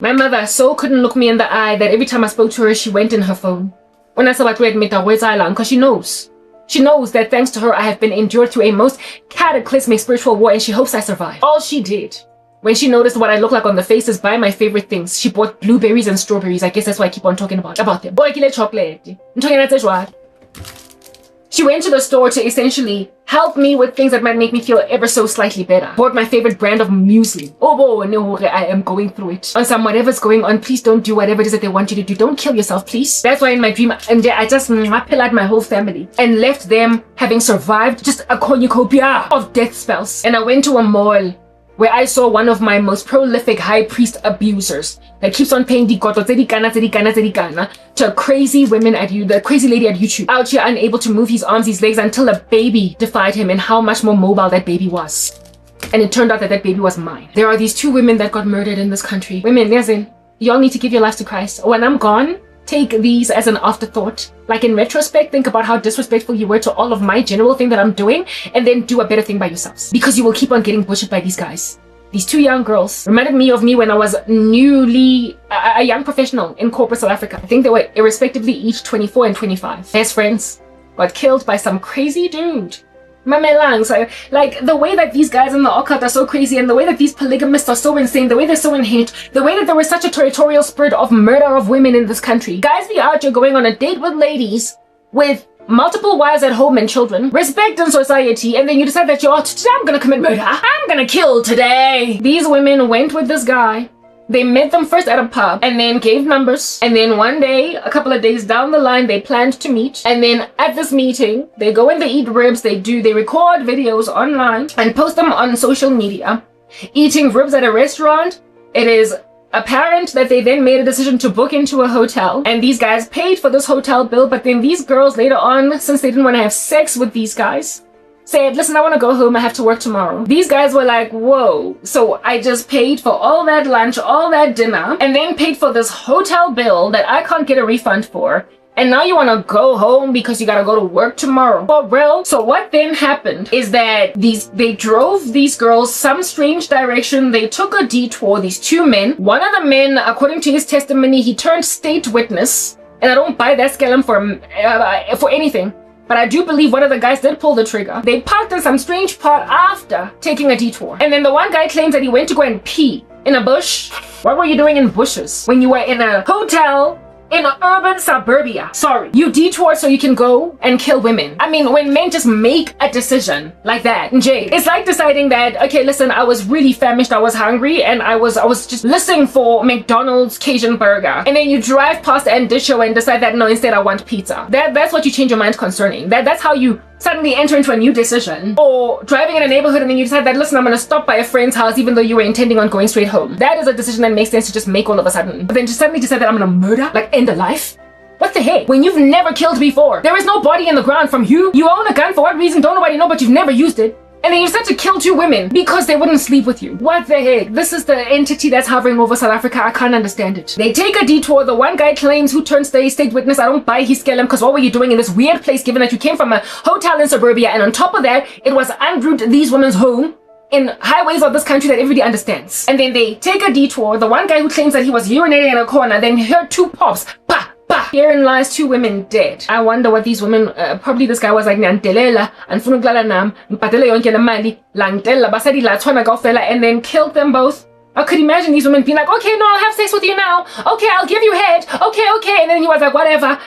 My mother so couldn't look me in the eye that every time I spoke to her, she went in her phone. When I said about because she knows. She knows that thanks to her, I have been endured through a most cataclysmic spiritual war, and she hopes I survive. All she did, when she noticed what I look like on the face, is buy my favorite things. She bought blueberries and strawberries. I guess that's why I keep on talking about them. Chocolate. She went to the store to essentially help me with things that might make me feel ever so slightly better. Bought my favorite brand of muesli. Oh, no, I am going through it. On some whatever's going on, please don't do whatever it is that they want you to do. Don't kill yourself, please. That's why in my dream, and I just pillared my whole family and left them having survived just a cornucopia of death spells. And I went to a mall where I saw one of my most prolific high priest abusers that keeps on paying the to crazy women at the crazy lady at YouTube, out here unable to move his arms, his legs, until a baby defied him and how much more mobile that baby was. And it turned out that that baby was mine. There are these 2 women that got murdered in this country. Women, listen, y'all need to give your lives to Christ. When I'm gone, take these as an afterthought. Like in retrospect, think about how disrespectful you were to all of my general thing that I'm doing, and then do a better thing by yourselves. Because you will keep on getting butchered by these guys. These 2 young girls reminded me of me when I was newly a young professional in corporate South Africa. I think they were irrespectively each 24 and 25. Best friends got killed by some crazy dude. So, like, the way that these guys in the occult are so crazy, and the way that these polygamists are so insane, the way they're so inherent, the way that there was such a territorial spirit of murder of women in this country. Guys be out here going on a date with ladies with multiple wives at home and children, respect in society, and then you decide that today I'm gonna commit murder. I'm gonna kill today. These women went with this guy. They met them first at a pub and then gave numbers. And then one day, a couple of days down the line, they planned to meet. And then at this meeting, they go and they eat ribs. They record videos online and post them on social media. Eating ribs at a restaurant. It is apparent that they then made a decision to book into a hotel. And these guys paid for this hotel bill. But then these girls later on, since they didn't want to have sex with these guys, said, listen, I want to go home. I have to work tomorrow. These guys were like, whoa. So I just paid for all that lunch, all that dinner, and then paid for this hotel bill that I can't get a refund for. And now you want to go home because you got to go to work tomorrow. For real? So what then happened is that they drove these girls some strange direction. They took a detour, these 2 men. One of the men, according to his testimony, he turned state witness. And I don't buy that scallum for anything. But I do believe one of the guys did pull the trigger. They parked in some strange part after taking a detour. And then the one guy claims that he went to go and pee in a bush. What were you doing in bushes when you were in a hotel in urban suburbia? Sorry, you detoured so you can go and kill women. I mean, when men just make a decision like that, Jay, it's like deciding that, okay, listen, I was really famished, I was hungry, and I was just listening for McDonald's Cajun burger. And then you drive past Andisho and decide that, no, instead I want pizza. That's what you change your mind concerning. That's how you suddenly enter into a new decision. Or driving in a neighborhood and then you decide that, listen, I'm going to stop by a friend's house even though you were intending on going straight home. That is a decision that makes sense to just make all of a sudden. But then just suddenly decide that I'm going to murder, like end a life? What the heck? When you've never killed before, there is no body in the ground from you. You own a gun for what reason? Don't nobody know, but you've never used it. And then you decide to kill 2 women because they wouldn't sleep with you. What the heck? This is the entity that's hovering over South Africa. I can't understand it. They take a detour. The one guy claims who turned state witness. I don't buy his scallum because what were you doing in this weird place given that you came from a hotel in suburbia, and on top of that, it was en route to these women's home in highways of this country that everybody understands. And then they take a detour. The one guy who claims that he was urinating in a corner, then heard 2 pops. Bah! Bah! Herein lies 2 women dead. I wonder what these women, probably this guy was like, Nyantelela, and Funuglala Nam, Mpatele Yonke la Mali, Langtela, Basadi La Twana Gofela, and then killed them both. I could imagine these women being like, okay, no, I'll have sex with you now. Okay, I'll give you head. Okay. And then he was like, whatever.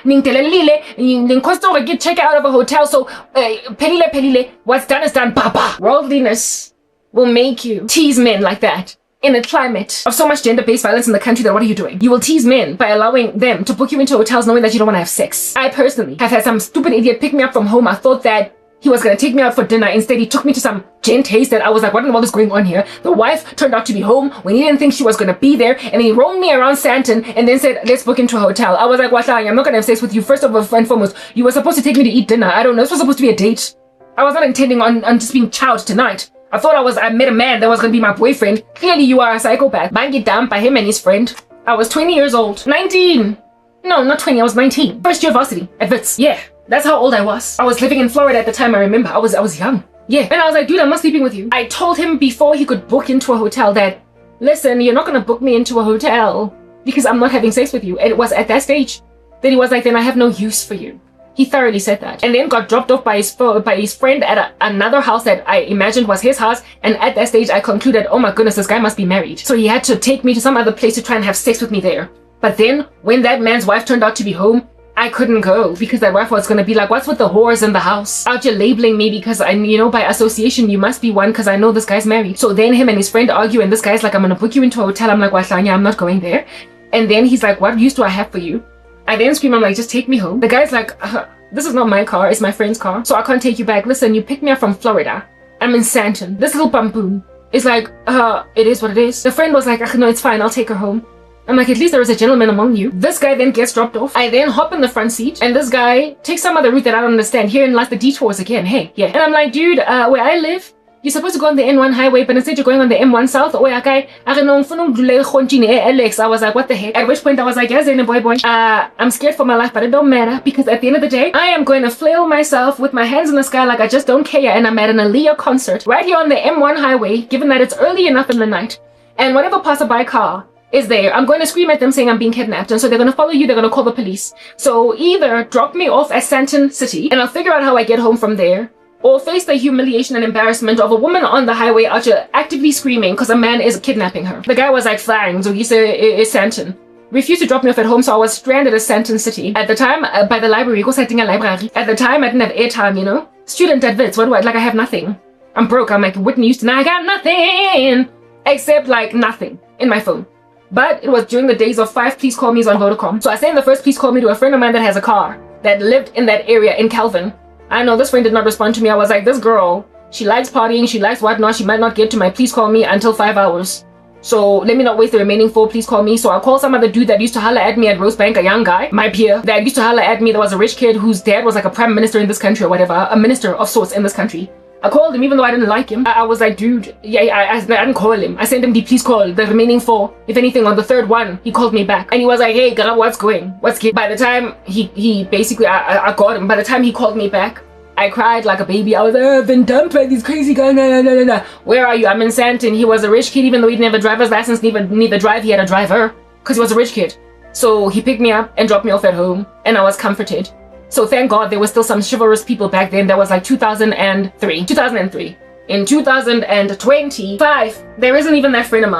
Check out of a hotel. So, pelile, what's done is done. Baba. Worldliness will make you tease men like that. In a climate of so much gender-based violence in the country, that what are you doing? You will tease men by allowing them to book you into hotels knowing that you don't want to have sex. I personally have had some stupid idiot pick me up from home. I thought that he was going to take me out for dinner. Instead, he took me to some gent haze that I was like, what in the world is going on here? The wife turned out to be home when he didn't think she was going to be there. And then he roamed me around Santon and then said, let's book into a hotel. I was like, I'm not going to have sex with you. First of all and foremost, you were supposed to take me to eat dinner. I don't know. This was supposed to be a date. I was not intending on just being chowed tonight. I thought I met a man that was going to be my boyfriend. Clearly, you are a psychopath. Banged down by him and his friend. I was 20 years old. 19. No, not 20. I was 19. First year varsity at Wits. Yeah, that's how old I was. I was living in Florida at the time. I remember. I was young. Yeah. And I was like, dude, I'm not sleeping with you. I told him before he could book into a hotel that listen, you're not going to book me into a hotel because I'm not having sex with you. And it was at that stage that he was like, then I have no use for you. He thoroughly said that. And then got dropped off by his friend at another house that I imagined was his house. And at that stage, I concluded, oh my goodness, this guy must be married. So he had to take me to some other place to try and have sex with me there. But then when that man's wife turned out to be home, I couldn't go because that wife was going to be like, what's with the whores in the house? Out here labeling me because I, by association, you must be one because I know this guy's married. So then him and his friend argue and this guy's like, I'm going to book you into a hotel. I'm like, Wahlanya, I'm not going there. And then he's like, what use do I have for you? I then scream, I'm like, just take me home. The guy's like, this is not my car, it's my friend's car. So I can't take you back. Listen, you picked me up from Florida. I'm in Santon. This little bamboon is like, it is what it is. The friend was like, no, it's fine, I'll take her home. I'm like, at least there is a gentleman among you. This guy then gets dropped off. I then hop in the front seat and this guy takes some other route that I don't understand. Herein lies the detours again. Hey, yeah. And I'm like, dude, where I live, you're supposed to go on the N1 highway, but instead you're going on the M1 South. I was like, what the heck? At which point I was like, yes, boy. I'm scared for my life, but it don't matter because at the end of the day, I am going to flail myself with my hands in the sky like I just don't care. And I'm at an Aaliyah concert right here on the M1 highway, given that it's early enough in the night. And whatever passerby car is there, I'm going to scream at them saying I'm being kidnapped. And so they're going to follow you, they're going to call the police. So either drop me off at Santon City and I'll figure out how I get home from there, or face the humiliation and embarrassment of a woman on the highway out here actively screaming because a man is kidnapping her. The guy was like, flying, so he said, it's Santon. Refused to drop me off at home, so I was stranded at Santon City. At the time, by the library, go setting a library. At the time, I didn't have airtime, Student at Wits, what do I, like I have nothing. I'm broke, I'm like Whitney Houston, I got nothing! Except like nothing in my phone. But it was during the days of 5 please call me's on Vodacom. So I sent the first please call me to a friend of mine that has a car that lived in that area in Calvin. I know this friend did not respond to me. I was like, this girl, she likes partying, she likes whatnot, she might not get to my please call me until 5 hours. So let me not waste the remaining 4 please call me. So I'll call some other dude that used to holler at me at Rosebank, a young guy, my peer, that used to holler at me. That was a rich kid whose dad was like a prime minister in this country or whatever, a minister of sorts in this country. I called him even though I didn't like him. I was like, dude, yeah, I didn't call him. I sent him the please call, the remaining 4. If anything, on the 3rd one, he called me back. And he was like, hey, Karabo, what's going? What's good? By the time he basically, I got him. By the time he called me back, I cried like a baby. I was like, I've been dumped by these crazy guys. No. Where are you? I'm in Santon. He was a rich kid, even though he didn't have a driver's license, neither drive. He had a driver because he was a rich kid. So he picked me up and dropped me off at home, and I was comforted. So thank God there were still some chivalrous people back then. That was like 2003. In 2025, there isn't even that friend of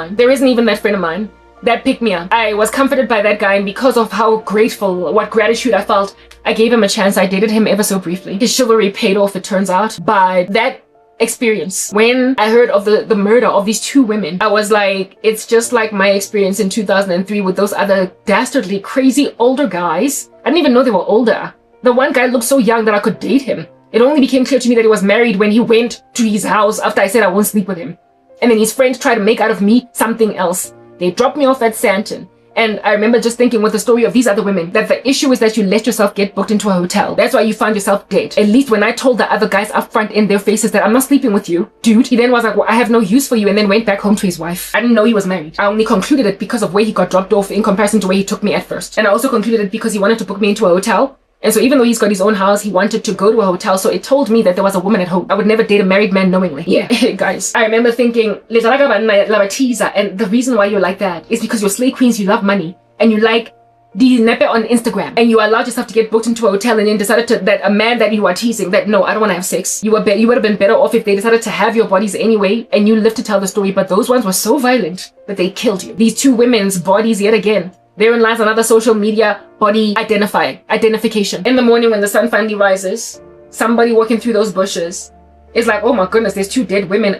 mine. That picked me up. I was comforted by that guy, and because of how grateful, what gratitude I felt, I gave him a chance. I dated him ever so briefly. His chivalry paid off, it turns out. But that experience, when I heard of the murder of these 2 women, I was like, it's just like my experience in 2003 with those other dastardly, crazy older guys. I didn't even know they were older. The one guy looked so young that I could date him. It only became clear to me that he was married when he went to his house after I said I won't sleep with him. And then his friends tried to make out of me something else. They dropped me off at Santon. And I remember just thinking with the story of these other women that the issue is that you let yourself get booked into a hotel. That's why you find yourself dead. At least when I told the other guys up front in their faces that I'm not sleeping with you, dude, he then was like, well, I have no use for you, and then went back home to his wife. I didn't know he was married. I only concluded it because of where he got dropped off in comparison to where he took me at first. And I also concluded it because he wanted to book me into a hotel. And so even though he's got his own house, he wanted to go to a hotel, so it told me that there was a woman at home. I would never date a married man knowingly. Yeah, guys. I remember thinking, and the reason why you're like that is because you're slay queens, you love money, and you like the nepe on Instagram, and you allowed yourself to get booked into a hotel and then decided that a man that you are teasing, that no, I don't want to have sex. You would have been better off if they decided to have your bodies anyway, and you lived to tell the story, but those ones were so violent that they killed you. These 2 women's bodies yet again. Therein lies another social media body identification. In the morning when the sun finally rises, somebody walking through those bushes is like, oh my goodness, there's 2 dead women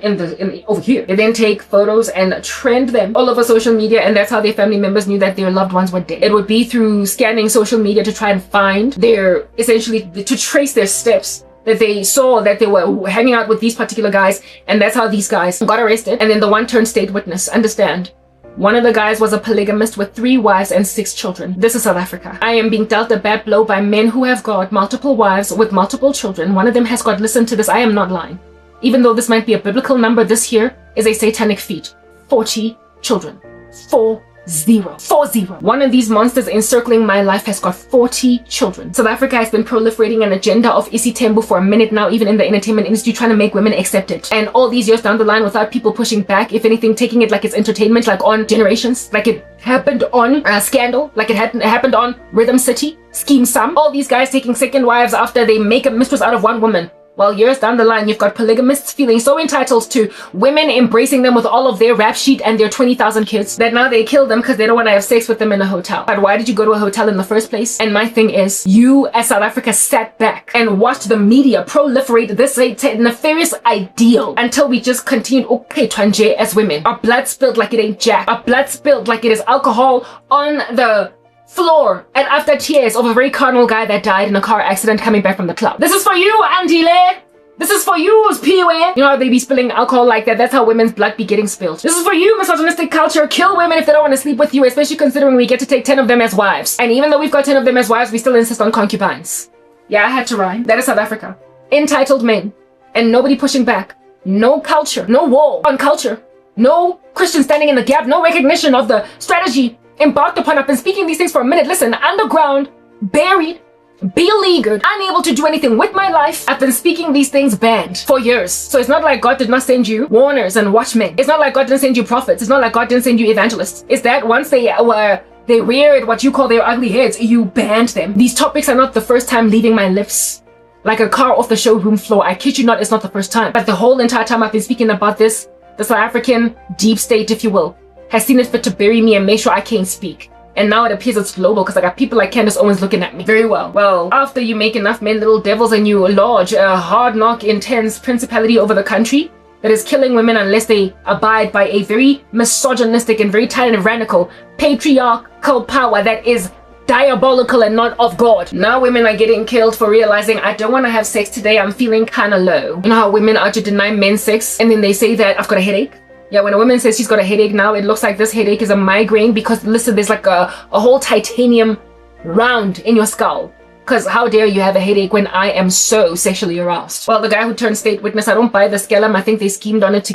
over here. They then take photos and trend them all over social media, and that's how their family members knew that their loved ones were dead. It would be through scanning social media to try and find essentially to trace their steps, that they saw that they were hanging out with these particular guys, and that's how these guys got arrested. And then the one turned state witness. Understand, one of the guys was a polygamist with 3 wives and 6 children. This is South Africa. I am being dealt a bad blow by men who have got multiple wives with multiple children. One of them has got, listen to this, I am not lying. Even though this might be a biblical number, this here is a satanic feat. 40 children. 40. 40. One of these monsters encircling my life has got 40 children. South Africa has been proliferating an agenda of isitembu for a minute now, even in the entertainment industry, trying to make women accept it. And all these years down the line, without people pushing back, if anything, taking it like it's entertainment, like on Generations, like it happened on Scandal, like it happened on Rhythm City, Scheme Sum. All these guys taking second wives after they make a mistress out of one woman. Well, years down the line, you've got polygamists feeling so entitled to women embracing them with all of their rap sheet and their 20,000 kids that now they kill them because they don't want to have sex with them in a hotel. But why did you go to a hotel in the first place? And my thing is, you as South Africa sat back and watched the media proliferate this nefarious ideal until we just continued, okay, twanje as women. Our blood spilled like it ain't jack. Our blood spilled like it is alcohol on the floor, and after tears of a very carnal guy that died in a car accident coming back from the club. This is for you, Andile. This is for you, Piwe. You know how they be spilling alcohol like that? That's how women's blood be getting spilled. This is for you, misogynistic culture. Kill women if they don't want to sleep with you, especially considering we get to take 10 of them as wives. And even though we've got 10 of them as wives, we still insist on concubines. Yeah, I had to rhyme. That is South Africa. Entitled men. And nobody pushing back. No culture. No war on culture. No Christian standing in the gap. No recognition of the strategy embarked upon. I've been speaking these things for a minute. Listen, underground, buried, beleaguered, unable to do anything with my life. I've been speaking these things banned for years. So it's not like God did not send you warners and watchmen. It's not like God didn't send you prophets. It's not like God didn't send you evangelists. It's that once they reared what you call their ugly heads, you banned them. These topics are not the first time leaving my lips. Like a car off the showroom floor. I kid you not, it's not the first time. But the whole entire time I've been speaking about this, the South African deep state, if you will, has seen it fit to bury me and make sure I can't speak. And now it appears it's global because I got people like Candace Owens looking at me. Very well. Well, after you make enough men little devils and you lodge a hard knock, intense principality over the country that is killing women unless they abide by a very misogynistic and very tyrannical patriarchal power that is diabolical and not of God. Now women are getting killed for realizing, I don't want to have sex today, I'm feeling kind of low. You know how women are to deny men sex and then they say that I've got a headache? Yeah, when a woman says she's got a headache now, it looks like this headache is a migraine because listen, there's like a whole titanium round in your skull. Because how dare you have a headache when I am so sexually aroused? Well, the guy who turned state witness, I don't buy the scellum. I think they schemed on it.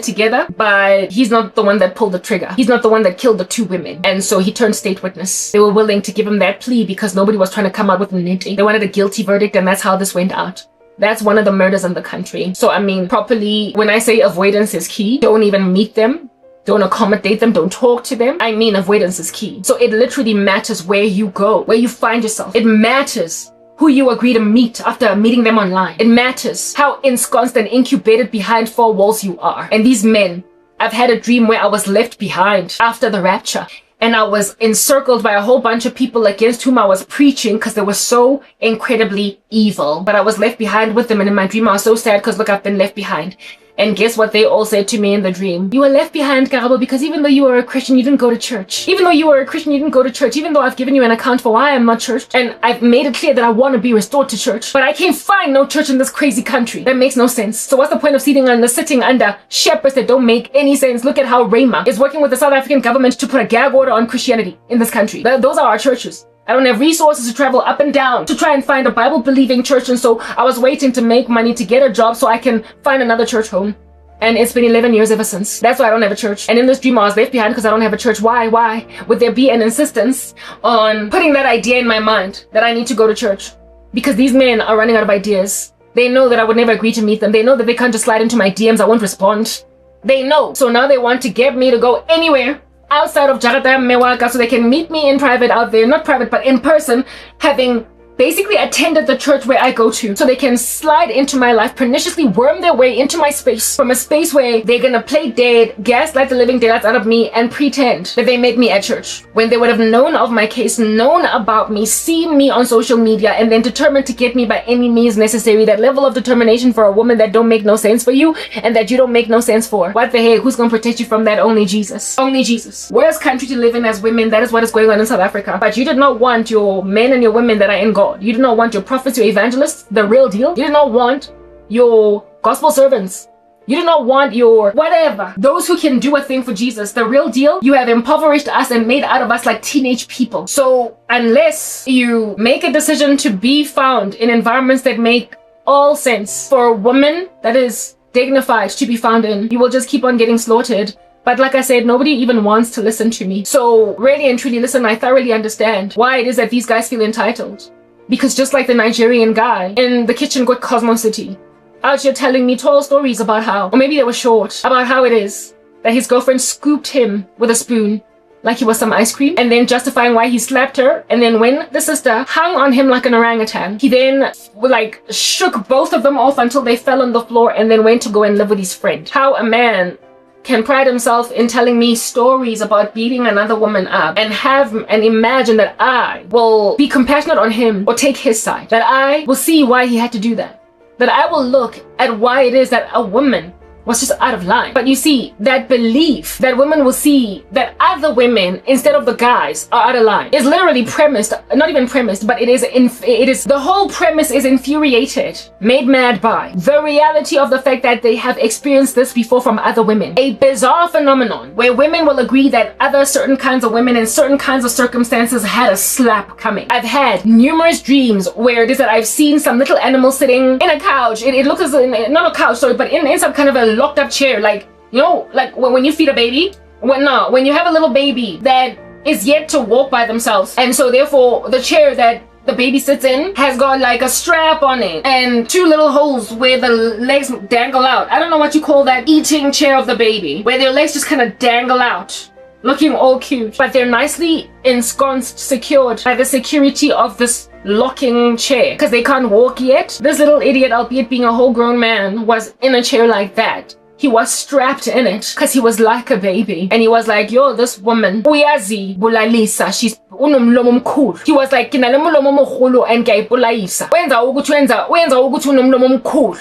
Together, but he's not the one that pulled the trigger. He's not the one that killed the two women. And so he turned state witness. They were willing to give him that plea because nobody was trying to come out with a nitty. They wanted a guilty verdict, and that's how this went out. That's one of the murders in the country. So, I mean, properly, when I say avoidance is key, don't even meet them. Don't accommodate them. Don't talk to them. I mean, avoidance is key. So it literally matters where you go, where you find yourself. It matters who you agree to meet after meeting them online. It matters how ensconced and incubated behind four walls you are. And these men, I've had a dream where I was left behind after the rapture. And I was encircled by a whole bunch of people against whom I was preaching because they were so incredibly evil. But I was left behind with them. And in my dream, I was so sad because look, I've been left behind. And guess what they all said to me in the dream? You were left behind, Karabo, because even though you were a Christian, you didn't go to church. Even though you were a Christian, you didn't go to church. Even though I've given you an account for why I'm not church. And I've made it clear that I want to be restored to church. But I can't find no church in this crazy country. That makes no sense. So what's the point of sitting under shepherds that don't make any sense? Look at how Rema is working with the South African government to put a gag order on Christianity in this country. Those are our churches. I don't have resources to travel up and down to try and find a Bible-believing church. And so I was waiting to make money to get a job so I can find another church home. And it's been 11 years ever since. That's why I don't have a church. And in this dream, I was left behind because I don't have a church. Why? Why would there be an insistence on putting that idea in my mind that I need to go to church? Because these men are running out of ideas. They know that I would never agree to meet them. They know that they can't just slide into my DMs. I won't respond. They know. So now they want to get me to go anywhere outside of Jakarta Mewaka so they can meet me in private out there. Not private, but in person, having basically attended the church where I go to, so they can slide into my life, perniciously worm their way into my space, from a space where they're gonna play dead, gaslight the living daylights out of me, and pretend that they met me at church, when they would have known of my case, known about me, seen me on social media, and then determined to get me by any means necessary. That level of determination for a woman that don't make no sense for you, and that you don't make no sense for. What the heck? Who's gonna protect you from that? Only Jesus. Only Jesus. Worst country to live in as women. That is what is going on in South Africa. But you did not want your men and your women that are in God. You did not want your prophets, your evangelists, the real deal. You did not want your gospel servants. You did not want your whatever. Those who can do a thing for Jesus, the real deal. You have impoverished us and made out of us like teenage people. So unless you make a decision to be found in environments that make all sense for a woman that is dignified to be found in, you will just keep on getting slaughtered But like I said, nobody even wants to listen to me. So really and truly, listen, I thoroughly understand why it is that these guys feel entitled. Because just like the Nigerian guy in the kitchen with Cosmo City, out here telling me tall stories about how, or maybe they were short, about how it is that his girlfriend scooped him with a spoon like he was some ice cream, and then justifying why he slapped her. And then when the sister hung on him like an orangutan, he then like shook both of them off until they fell on the floor and then went to go and live with his friend. How a man can pride himself in telling me stories about beating another woman up and imagine that I will be compassionate on him or take his side, that I will see why he had to do that I will look at why it is that a woman was just out of line. But you see, that belief that women will see that other women instead of the guys are out of line is literally premised, not even premised, but it is the whole premise is infuriated, made mad by the reality of the fact that they have experienced this before from other women. A bizarre phenomenon where women will agree that other certain kinds of women in certain kinds of circumstances had a slap coming. I've had numerous dreams where it is that I've seen some little animal sitting in a couch. It looks as not a couch, sorry, but in some kind of a locked up chair, like, you know, like when you feed a baby, when you have a little baby that is yet to walk by themselves, and so therefore the chair that the baby sits in has got like a strap on it and two little holes where the legs dangle out. I don't know what you call that eating chair of the baby, where their legs just kind of dangle out, looking all cute, but they're nicely ensconced, secured by the security of this locking chair because they can't walk yet. This little idiot, albeit being a whole grown man, was in a chair like that. He was strapped in it because he was like a baby, and he was like, yo, this woman uyazi bulalisa, she's unomlomo mkhulu. He was like, kinale mlomo mkhulu and ngayibulayisa, wenza ukuthi unomlomo mkhulu,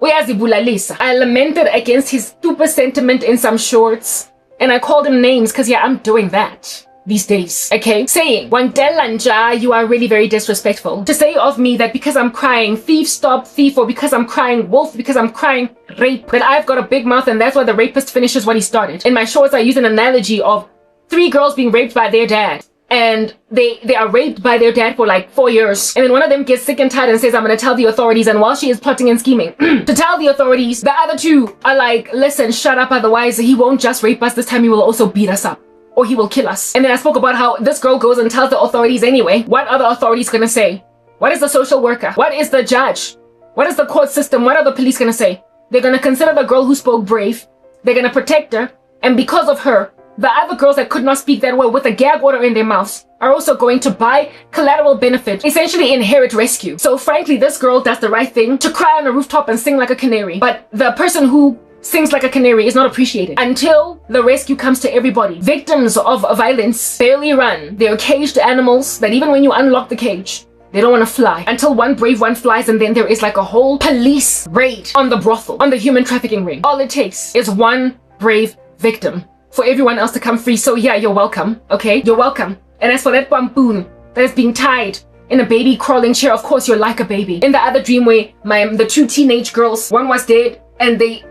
uyazi bulalisa. I lamented against his stupid sentiment in some shorts, and I called him names because yeah, I'm doing that these days, okay? Saying, Wangdelanja, you are really very disrespectful. To say of me that because I'm crying thief, stop thief, or because I'm crying wolf, because I'm crying rape, that I've got a big mouth and that's why the rapist finishes what he started. In my shorts, I use an analogy of 3 girls being raped by their dad. And they are raped by their dad for like 4 years. And then one of them gets sick and tired and says, I'm gonna tell the authorities. And while she is plotting and scheming to tell the authorities, the other 2 are like, listen, shut up, otherwise he won't just rape us, this time he will also beat us up. Or he will kill us. And then I spoke about how this girl goes and tells the authorities anyway. What are the authorities gonna say? What is the social worker? What is the judge? What is the court system? What are the police gonna say? They're gonna consider the girl who spoke brave. They're gonna protect her. And because of her, the other girls that could not speak that well with a gag order in their mouths are also going to buy collateral benefit, essentially inherit rescue. So frankly, this girl does the right thing to cry on a rooftop and sing like a canary. But the person who sings like a canary is not appreciated until the rescue comes to everybody. Victims of violence barely run. They're caged animals that even when you unlock the cage, they don't want to fly until one brave one flies, and then there is like a whole police raid on the brothel, on the human trafficking ring. All it takes is one brave victim for everyone else to come free. So yeah, you're welcome, okay? You're welcome. And as for that bamboon that is being tied in a baby crawling chair, of course you're like a baby. In the other dream where the 2 teenage girls, one was dead and they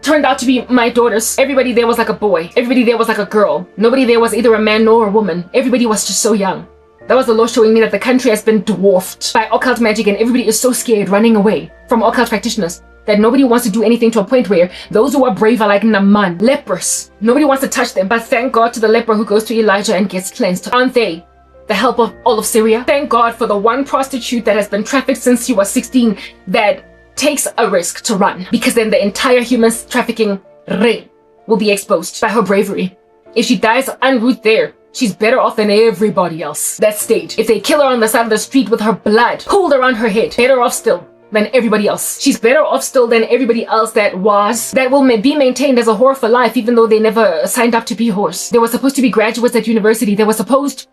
turned out to be my daughters. Everybody there was like a boy. Everybody there was like a girl. Nobody there was either a man nor a woman. Everybody was just so young. That was the Lord showing me that the country has been dwarfed by occult magic, and everybody is so scared running away from occult practitioners that nobody wants to do anything, to a point where those who are brave are like Naman, leprous. Nobody wants to touch them. But thank God to the leper who goes to Elijah and gets cleansed. Aren't they the help of all of Syria? Thank God for the one prostitute that has been trafficked since she was 16 that takes a risk to run, because then the entire human trafficking ring will be exposed by her bravery. If she dies en route there, she's better off than everybody else that stayed. If they kill her on the side of the street with her blood pooled around her head, better off still than everybody else. She's better off still than everybody else that will be maintained as a whore for life, even though they never signed up to be whores. They were supposed to be graduates at university. They were supposed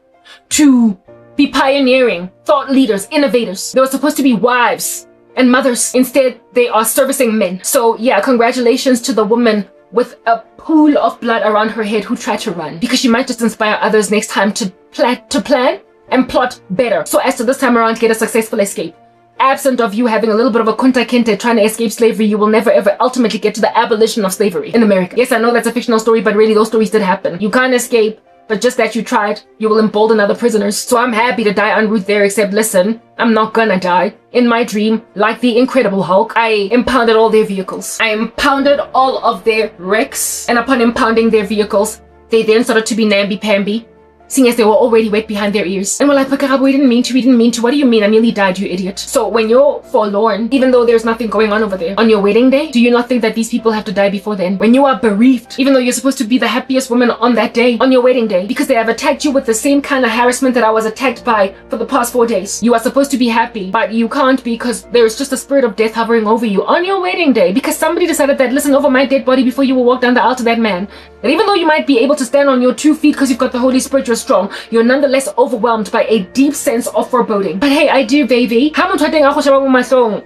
to be pioneering thought leaders, innovators. They were supposed to be wives and mothers. Instead, they are servicing men. So yeah, congratulations to the woman with a pool of blood around her head who tried to run, because she might just inspire others next time to plan and plot better, so as to this time around get a successful escape. Absent of you having a little bit of a kunta kinte trying to escape slavery, you will never ever ultimately get to the abolition of slavery in America. Yes, I know that's a fictional story, but really those stories did happen. You can't escape but just that you tried, you will embolden other prisoners. So I'm happy to die en route there, except listen, I'm not gonna die. In my dream, like the Incredible Hulk, I impounded all their vehicles. I impounded all of their wrecks, and upon impounding their vehicles, they then started to be namby-pamby, seeing as they were already wet behind their ears. And we're like, but Karabo, we didn't mean to. What do you mean? I nearly died, you idiot. So when you're forlorn, even though there's nothing going on over there, on your wedding day, do you not think that these people have to die before then? When you are bereaved, even though you're supposed to be the happiest woman on that day, on your wedding day, because they have attacked you with the same kind of harassment that I was attacked by for the past 4 days. You are supposed to be happy, but you can't because there's just a spirit of death hovering over you on your wedding day because somebody decided that, listen, over my dead body before you will walk down the aisle to that man, that even though you might be able to stand on your 2 feet because you've got the Holy Spirit, you're strong, you're nonetheless overwhelmed by a deep sense of foreboding. But hey, I do, baby.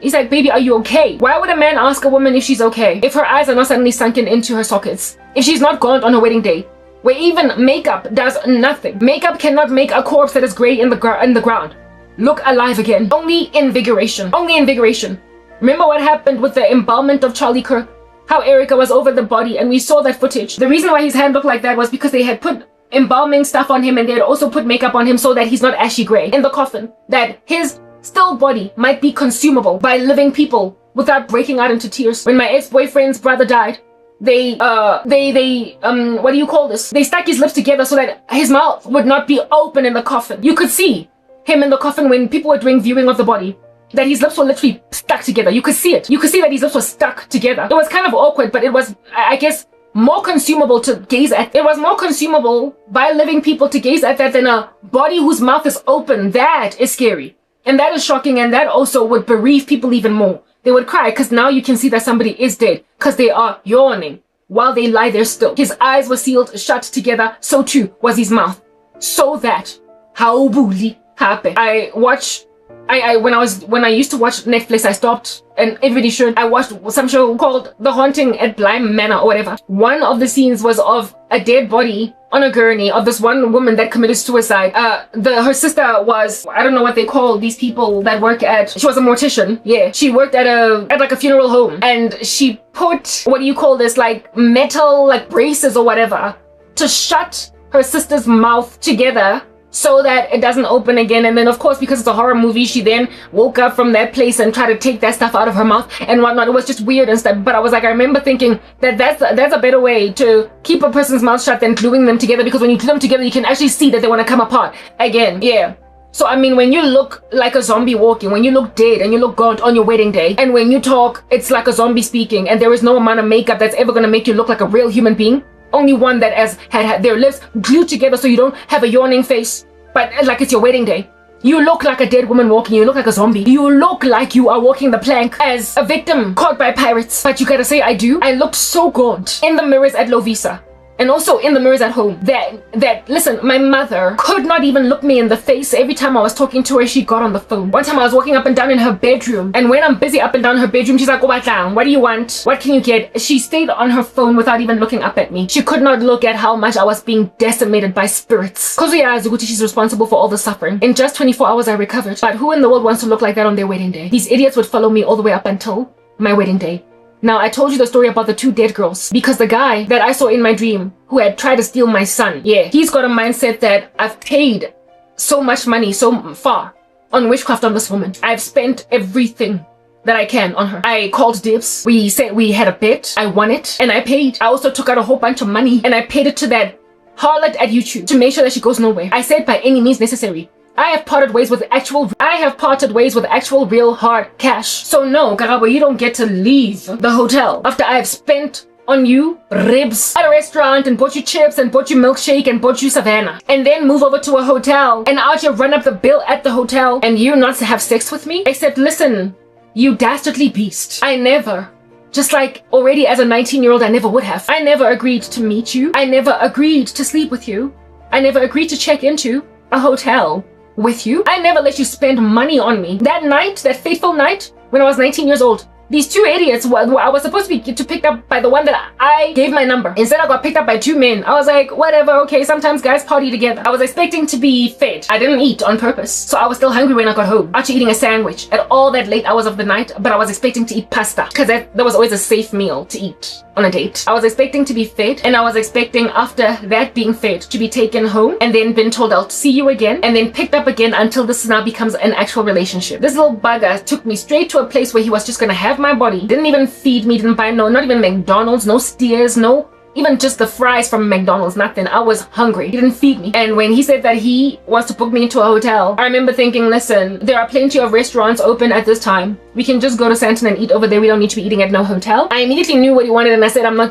He's like, baby, are you okay? Why would a man ask a woman if she's okay if her eyes are not suddenly sunken into her sockets? If she's not gaunt on her wedding day? Where even makeup does nothing. Makeup cannot make a corpse that is gray in the ground look alive again. Only invigoration. Only invigoration. Remember what happened with the embalmment of Charlie Kirk? How Erica was over the body and we saw that footage. The reason why his hand looked like that was because they had put embalming stuff on him and they had also put makeup on him so that he's not ashy gray in the coffin. That his still body might be consumable by living people without breaking out into tears. When my ex-boyfriend's brother died, they what do you call this? They stuck his lips together so that his mouth would not be open in the coffin. You could see him in the coffin when people were doing viewing of the body, that his lips were literally stuck together. You could see it. You could see that his lips were stuck together. It was kind of awkward, but it was, I guess, more consumable to gaze at. It was more consumable by living people to gaze at that than a body whose mouth is open. That is scary. And that is shocking, and that also would bereave people even more. They would cry because now you can see that somebody is dead because they are yawning while they lie there still. His eyes were sealed shut together, so too was his mouth. So that, how bully happen. When I used to watch Netflix, I stopped and everybody should. I watched some show called The Haunting at Bly Manor or whatever. One of the scenes was of a dead body on a gurney of this one woman that committed suicide. Her sister was, I don't know what they call these people that work at, she was a mortician. Yeah. She worked at like a funeral home and she put, what do you call this, like metal, like braces or whatever to shut her sister's mouth together so that it doesn't open again. And then of course, because it's a horror movie, she then woke up from that place and tried to take that stuff out of her mouth and whatnot. It was just weird and stuff. But I was like, I remember thinking that that's a better way to keep a person's mouth shut than gluing them together, because when you glue them together, you can actually see that they want to come apart again. Yeah. So I mean, when you look like a zombie walking, when you look dead and you look gaunt on your wedding day, and when you talk, it's like a zombie speaking, and there is no amount of makeup that's ever going to make you look like a real human being. Only one that has had their lips glued together so you don't have a yawning face, but like it's your wedding day. You look like a dead woman walking, you look like a zombie. You look like you are walking the plank as a victim caught by pirates. But you gotta say, I looked so gaunt in the mirrors at Lovisa. And also in the mirrors at home, that listen, my mother could not even look me in the face. Every time I was talking to her, she got on the phone. One time I was walking up and down in her bedroom, and when I'm busy up and down her bedroom, she's like, "Oh, what do you want? What can you get?" She stayed on her phone without even looking up at me. She could not look at how much I was being decimated by spirits. Because she's responsible for all the suffering. In just 24 hours, I recovered. But who in the world wants to look like that on their wedding day? These idiots would follow me all the way up until my wedding day. Now, I told you the story about the 2 dead girls because the guy that I saw in my dream who had tried to steal my son, yeah, he's got a mindset that I've paid so much money so far on witchcraft on this woman. I've spent everything that I can on her. I called dibs. We said we had a bet. I won it and I paid. I also took out a whole bunch of money and I paid it to that harlot at YouTube to make sure that she goes nowhere. I said by any means necessary. I have parted ways with actual real hard cash. So no, Karabo, you don't get to leave the hotel after I have spent on you ribs at a restaurant and bought you chips and bought you milkshake and bought you Savannah, and then move over to a hotel and out here run up the bill at the hotel and you not to have sex with me. Except listen, you dastardly beast. I never, just like already as a 19-year-old, I never would have. I never agreed to meet you. I never agreed to sleep with you. I never agreed to check into a hotel with you. I never let you spend money on me. That night, that fateful night, when I was 19 years old, these two idiots I was supposed to be picked up by the one that I gave my number. Instead, I got picked up by two men. I was like, whatever, okay, sometimes guys party together. I was expecting to be fed. I didn't eat on purpose, so I was still hungry when I got home. After eating a sandwich at all that late hours of the night, but I was expecting to eat pasta because that was always a safe meal to eat on a date. I was expecting to be fed, and I was expecting after that being fed to be taken home and then been told I'll see you again and then picked up again until this now becomes an actual relationship. This little bugger took me straight to a place where he was just gonna have my body. Didn't even feed me, didn't buy not even McDonald's, no Steers, no even just the fries from McDonald's, nothing. I was hungry. He didn't feed me. And when he said that he wants to book me into a hotel, I remember thinking, listen, there are plenty of restaurants open at this time. We can just go to Santon and eat over there. We don't need to be eating at no hotel. I immediately knew what he wanted, and I said, I'm not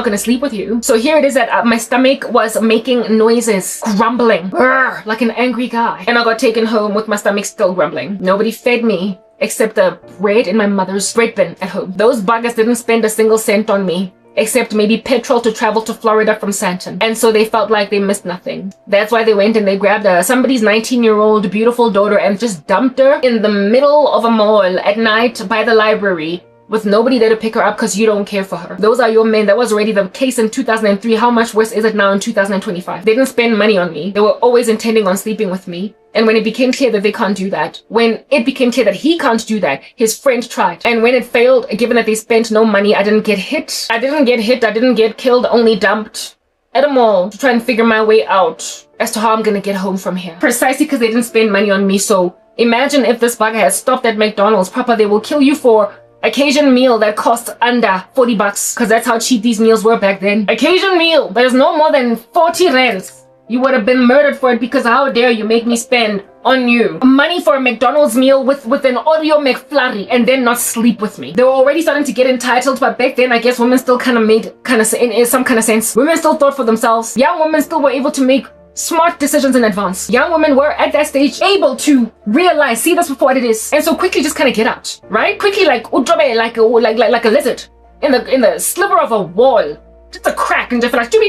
gonna sleep with you. So here it is that my stomach was making noises, grumbling, like an angry guy. And I got taken home with my stomach still grumbling. Nobody fed me except the bread in my mother's bread bin at home. Those buggers didn't spend a single cent on me, except maybe petrol to travel to Florida from Santon. And so they felt like they missed nothing. That's why they went and they grabbed somebody's 19-year-old beautiful daughter and just dumped her in the middle of a mall at night by the library with nobody there to pick her up because you don't care for her. Those are your men. That was already the case in 2003. How much worse is it now in 2025? They didn't spend money on me. They were always intending on sleeping with me. And when it became clear that they can't do that, when it became clear that he can't do that, his friend tried. And when it failed, given that they spent no money, I didn't get hit. I didn't get killed, only dumped at a mall to try and figure my way out as to how I'm gonna get home from here. Precisely because they didn't spend money on me. So imagine if this bugger had stopped at McDonald's. Papa, they will kill you for a Cajun meal that costs under 40 bucks, because that's how cheap these meals were back then. A Cajun meal that is no more than 40 rands. You would have been murdered for it, because how dare you make me spend on you money for a McDonald's meal with an Oreo McFlurry and then not sleep with me. They were already starting to get entitled, but back then I guess women still kind of made in some kind of sense. Women still thought for themselves. Young women still were able to make smart decisions in advance. Young women were at that stage able to realize, see this before what it is, and so quickly just kind of get out, right? Quickly like utrobe, like a lizard in the sliver of a wall. Just a crack and just like chubby,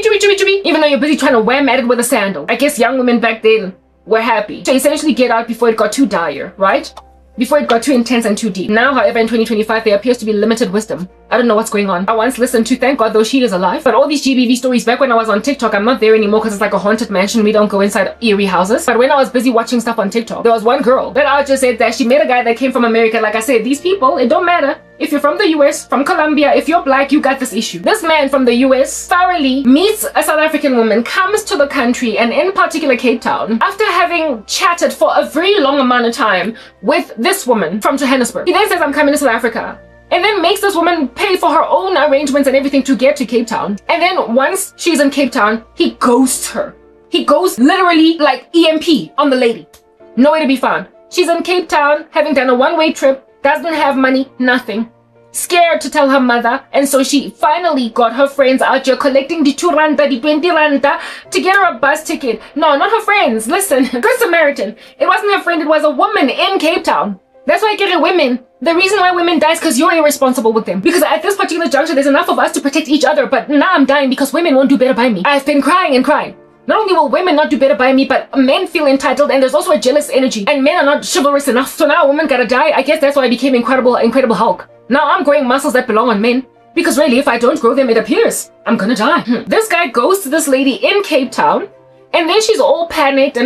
even though you're busy trying to wham at it with a sandal. I guess young women back then were happy to essentially get out before it got too dire, right? Before it got too intense and too deep. Now, however, in 2025, there appears to be limited wisdom. I don't know what's going on. I once listened to, thank God, though she is alive. But all these GBV stories back when I was on TikTok, I'm not there anymore because it's like a haunted mansion. We don't go inside eerie houses. But when I was busy watching stuff on TikTok, there was one girl that I just said that she met a guy that came from America. Like I said, these people, it don't matter. If you're from the US, from Colombia, if you're black, you got this issue. This man from the US thoroughly meets a South African woman, comes to the country, and in particular Cape Town, after having chatted for a very long amount of time with this woman from Johannesburg. He then says, I'm coming to South Africa. And then makes this woman pay for her own arrangements and everything to get to Cape Town. And then once she's in Cape Town, he ghosts her. He goes literally like EMP on the lady. Nowhere to be found. She's in Cape Town, having done a one-way trip, doesn't have money, nothing. Scared to tell her mother, and so she finally got her friends out here collecting the 2 randa, the 20 randa to get her a bus ticket. No, not her friends. Listen, good Samaritan. It wasn't her friend, it was a woman in Cape Town. That's why I get it, women. The reason why women die is because you're irresponsible with them. Because at this particular juncture, there's enough of us to protect each other, but now I'm dying because women won't do better by me. I've been crying and crying. Not only will women not do better by me, but men feel entitled, and there's also a jealous energy, and men are not chivalrous enough. So now a woman gotta die. I guess that's why I became Incredible Hulk. Now I'm growing muscles that belong on men. Because really, if I don't grow them, it appears I'm gonna die. This guy goes to this lady in Cape Town, and then she's all panicked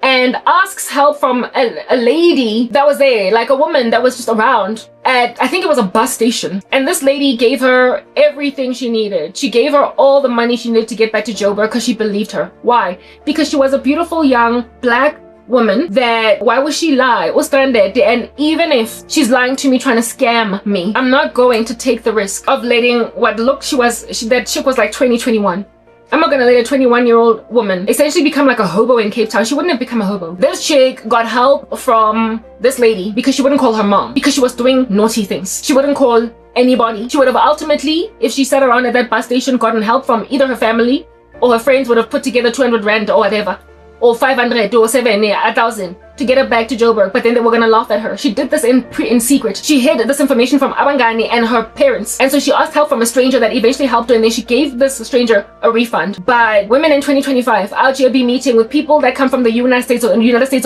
and asks help from a lady that was there, like a woman that was just around at, I think it was a bus station. And this lady gave her everything she needed. She gave her all the money she needed to get back to Joburg because she believed her. Why? Because she was a beautiful young black woman that, why would she lie? And even if she's lying to me, trying to scam me, I'm not going to take the risk of letting that chick was like 2021. I'm not gonna let a 21-year-old woman essentially become like a hobo in Cape Town. She wouldn't have become a hobo. This chick got help from this lady because she wouldn't call her mom, because she was doing naughty things. She wouldn't call anybody. She would have ultimately, if she sat around at that bus station, gotten help from either her family or her friends, would have put together 200 rand or whatever, or 500 or 1,000 to get her back to Joburg, but then they were gonna laugh at her. She did this in secret. She hid this information from Abangani and her parents, and so she asked help from a stranger that eventually helped her, and then she gave this stranger a refund. But women in 2025 out here be meeting with people that come from the United States